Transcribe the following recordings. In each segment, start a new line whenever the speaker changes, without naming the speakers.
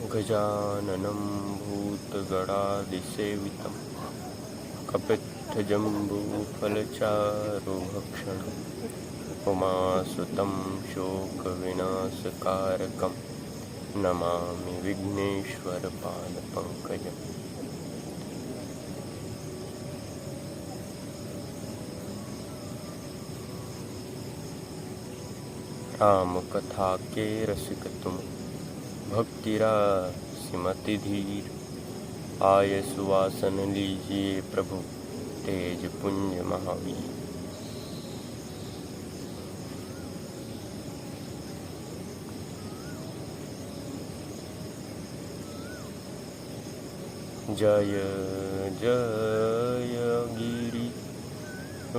गजाननं भूतगणादिसेवितं कपित्थजम्बूफलचारुभक्षणम् उमासुतं शोकविनाशकारकं नमामि विघ्नेश्वरपादपङ्कजम्। राम कथा के रसिक तुम, भक्तिरासिमति धीर। आय सुवासन लीजिए प्रभु, तेज पुंज महावीर। जय जय गिरि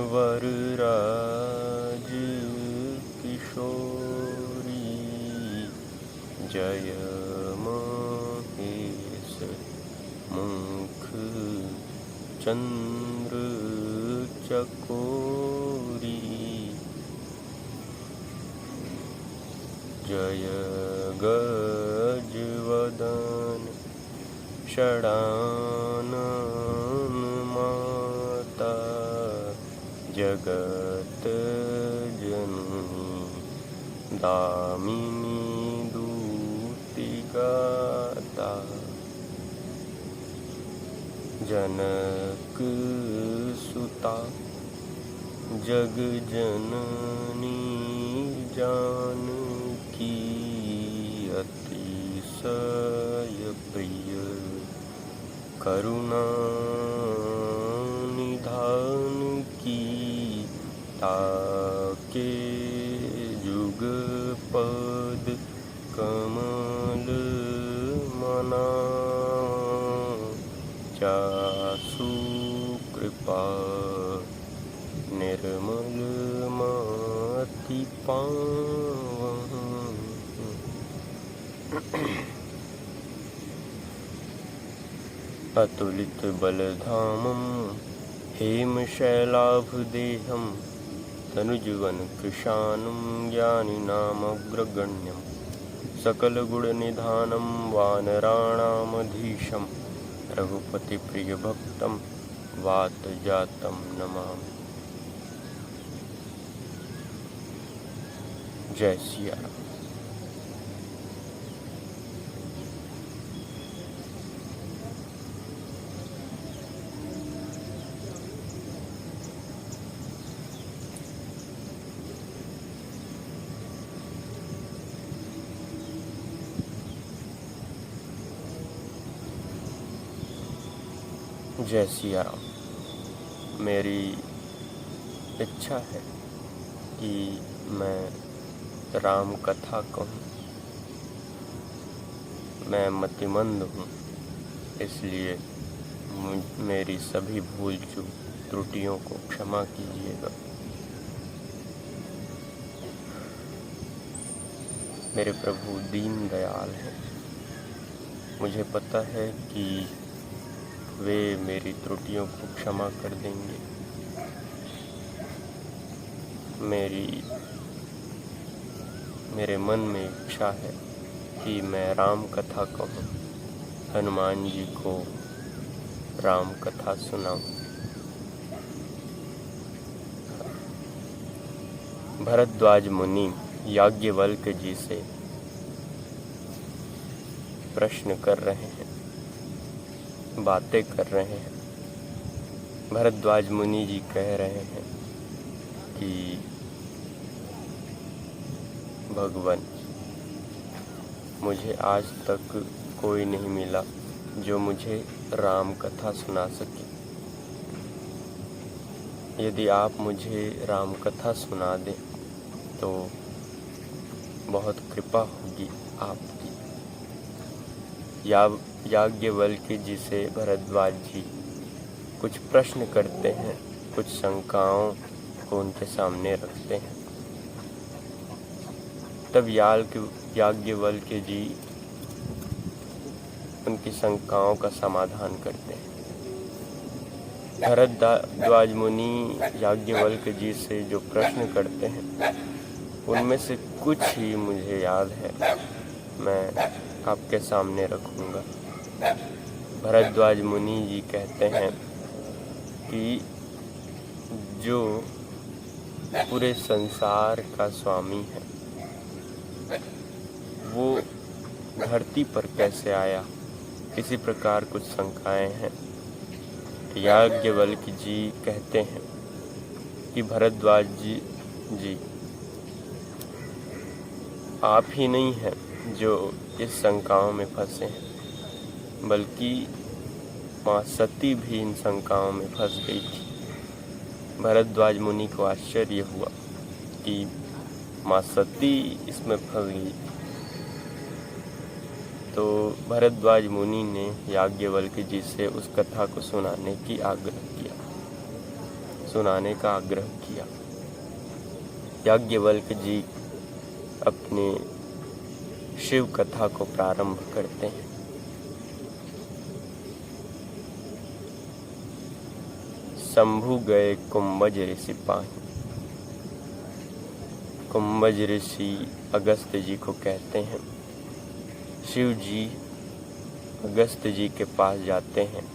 वरराज किशोरी, जय महेश मुख चंद्र चकोरी, जय गजवदन षडानन माता, जगत जननी दामिनी दूतिगाता। जनक सुता जग जननी जानकी, अतिशय प्रिय करुणा निधान की। ताके जुग पद कमल मना, जासु कृपा निर्मल मति पावन। अतुलित बलधामं हेमशैलाभदेहं, तनुजुवन कृशानं ज्ञानिनामग्रगण्यं। सकलगुणनिधानं वानराणामधीशं, रघुपतिप्रियभक्तं वातजातं नमामि। जय सिया राम। जय सिया राम। मेरी इच्छा है कि मैं राम कथा कहूँ। मैं मतिमंद हूँ, इसलिए मेरी सभी भूल चूक त्रुटियों को क्षमा कीजिएगा। मेरे प्रभु दीन दयाल हैं। मुझे पता है कि वे मेरी त्रुटियों को क्षमा कर देंगे। मेरे मन में इच्छा है कि मैं राम कथा कहूँ, हनुमान जी को राम कथा सुनाऊं। भरद्वाज मुनि याज्ञवल्क्य जी से प्रश्न कर रहे हैं, बातें कर रहे हैं। भरद्वाज मुनि जी कह रहे हैं कि भगवान, मुझे आज तक कोई नहीं मिला जो मुझे राम कथा सुना सके। यदि आप मुझे राम कथा सुना दें तो बहुत कृपा होगी आपकी। याज्ञवल्क्य जी से भरद्वाज जी कुछ प्रश्न करते हैं, कुछ शंकाओं को उनके सामने रखते हैं। तब याज्ञवल्क्य जी उनकी शंकाओं का समाधान करते हैं। भरद्वाज मुनि याज्ञवल्क्य जी से जो प्रश्न करते हैं, उनमें से कुछ ही मुझे याद है। मैं आपके सामने रखूँगा। भरद्वाज मुनि जी कहते हैं कि जो पूरे संसार का स्वामी है वो धरती पर कैसे आया, इसी प्रकार कुछ शंकाएं हैं। याज्ञवल्क्य जी कहते हैं कि भरद्वाज जी आप ही नहीं हैं जो इस शंकाओं में फंसे हैं, बल्कि माँ सती भी इन शंकाओं में फंस गई थी। भरद्वाज मुनि को आश्चर्य हुआ कि माँ सती इसमें फंस गई। तो भरद्वाज मुनि ने याज्ञवल्क्य जी से उस कथा को सुनाने का आग्रह किया। याज्ञवल्क्य जी अपने शिव कथा को प्रारंभ करते हैं। शंभु गए कुंभज ऋषि पाहि। कुंभज ऋषि अगस्त जी को कहते हैं शिव जी अगस्त जी के पास जाते हैं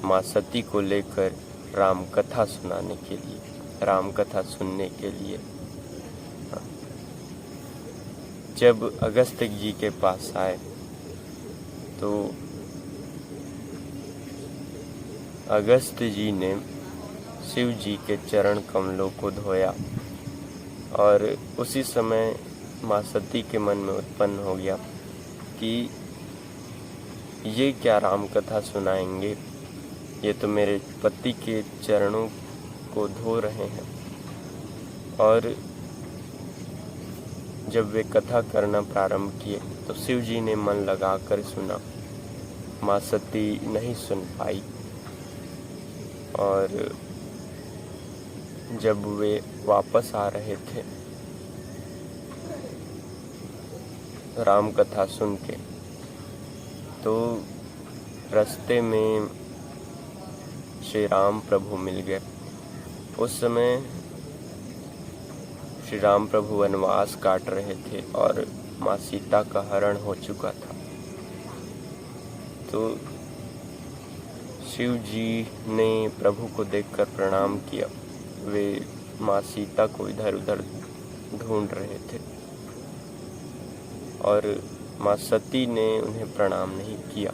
माँ सती को लेकर राम कथा सुनाने के लिए, राम कथा सुनने के लिए। जब अगस्त जी के पास आए तो अगस्त जी ने शिव जी के चरण कमलों को धोया और उसी समय माँ सती के मन में उत्पन्न हो गया कि ये क्या राम कथा सुनाएंगे, ये तो मेरे पति के चरणों को धो रहे हैं। और जब वे कथा करना प्रारंभ किए तो शिव जी ने मन लगाकर सुना। माँ सती नहीं सुन पाई और जब वे वापस आ रहे थे राम कथा सुन के, तो रास्ते में श्री राम प्रभु मिल गए। उस समय श्री राम प्रभु वनवास काट रहे थे और माँ सीता का हरण हो चुका था। तो शिव जी ने प्रभु को देखकर प्रणाम किया। वे माँ सीता को इधर उधर ढूंढ रहे थे और माँ सती ने उन्हें प्रणाम नहीं किया।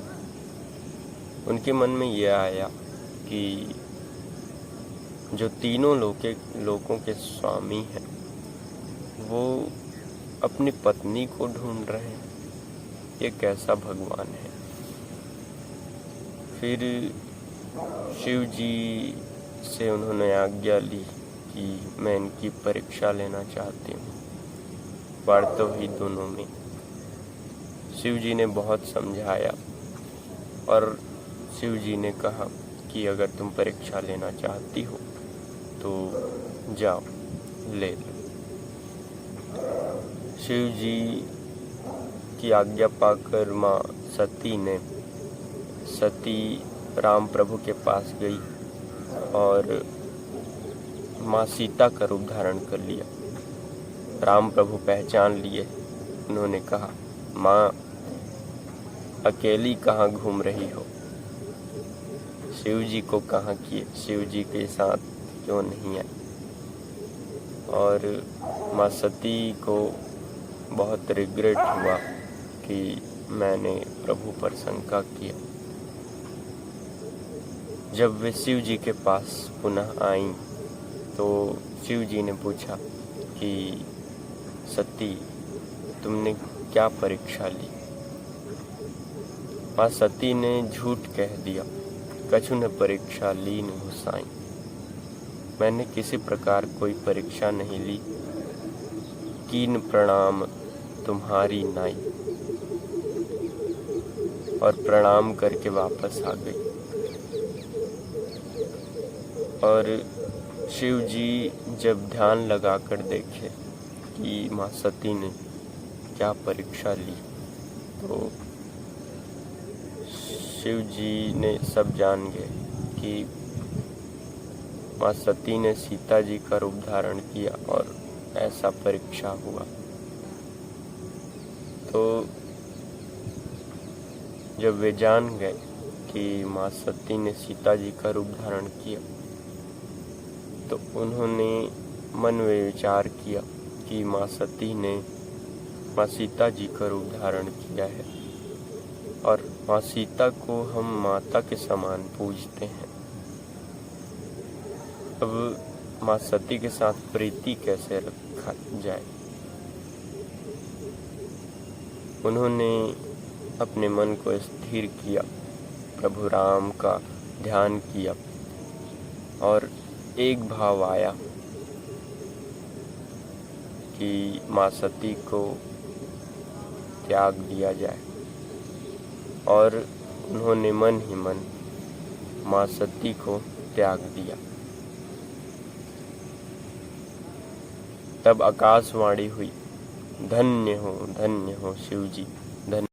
उनके मन में यह आया कि जो तीनों लोकों के स्वामी हैं वो अपनी पत्नी को ढूंढ रहे हैं, ये कैसा भगवान है। फिर शिव जी से उन्होंने आज्ञा ली कि मैं इनकी परीक्षा लेना चाहती हूँ, वार्ता हुई दोनों में। शिव जी ने बहुत समझाया और शिव जी ने कहा कि अगर तुम परीक्षा लेना चाहती हो तो जाओ ले लो। शिव जी की आज्ञा पाकर माँ सती राम प्रभु के पास गई और माँ सीता का रूप धारण कर लिया। राम प्रभु पहचान लिए। उन्होंने कहा, माँ अकेली कहाँ घूम रही हो, शिव जी को कहाँ किए, शिव जी के साथ क्यों नहीं आई। और माँ सती को बहुत रिग्रेट हुआ कि मैंने प्रभु पर शंका किया। जब वे शिव जी के पास पुनः आईं तो शिव जी ने पूछा कि सती तुमने क्या परीक्षा ली। माँ सती ने झूठ कह दिया, कछु ने परीक्षा ली न गोसाई, मैंने किसी प्रकार कोई परीक्षा नहीं ली, कीन प्रणाम तुम्हारी नाई। और प्रणाम करके वापस आ गई। और शिव जी जब ध्यान लगाकर देखे कि माँ सती ने क्या परीक्षा ली तो शिव जी ने सब जान गए कि माँ सती ने सीता जी का रूप धारण किया और ऐसा परीक्षा हुआ। तो जब वे जान गए कि माँ सती ने सीता जी का रूप धारण किया, तो उन्होंने मन में विचार किया कि माँ सती ने माँ सीता जी का रूप धारण किया है और माँ सीता को हम माता के समान पूजते हैं। अब माँ सती के साथ प्रीति कैसे रखा जाए। उन्होंने अपने मन को स्थिर किया, प्रभु राम का ध्यान किया और एक भाव आया कि माँ सती को त्याग दिया जाए और उन्होंने मन ही मन माँ सती को त्याग दिया। तब आकाशवाणी हुई, धन्य हो शिव जी, धन्य।